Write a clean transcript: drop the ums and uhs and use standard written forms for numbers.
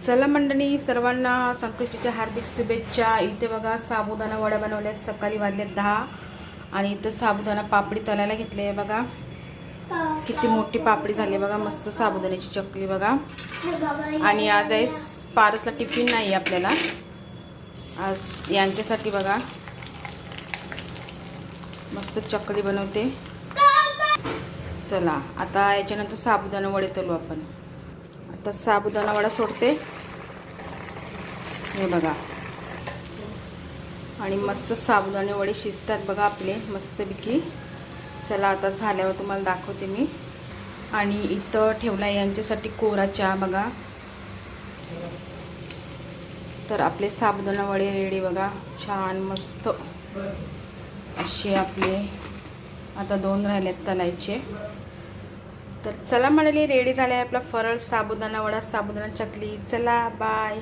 चला मंडळी, सर्वांना संकष्टीच्या हार्दिक शुभेच्छा। इथे बघा साबुदाणा वड्या बनवल्यात। सकाळी वाजले 10 आणि इथं साबुदाणा पापडी तळायला घेतले बघा। किती मोठी पापडी झाली बघा, मस्त साबुदाण्याची चकली बघा। आणि आज आहे पारसला टिफिन नाही आपल्याला, आज यांच्यासाठी बघा मस्त चकली बनवते। चला आता याच्यानंतर साबुदाणा वडे तळू आपण। आता साबुदाणा वडा सोडते हे बघा, आणि मस्त साबुदाणे वडे शिजतात बघा आपले मस्तपैकी। चला आता झाल्यावर तुम्हाला दाखवते मी। आणि इथं ठेवला यांच्यासाठी कोरा चहा बघा। तर आपले साबुदाणा वडे रेडी बघा, छान मस्त असे आपले। आता 2 राहिलेत तळायचे। तर चला म्हणाले रेडी झाले आपला फरळ साबुदाणा वडा, साबुदाणा चकली। चला बाय।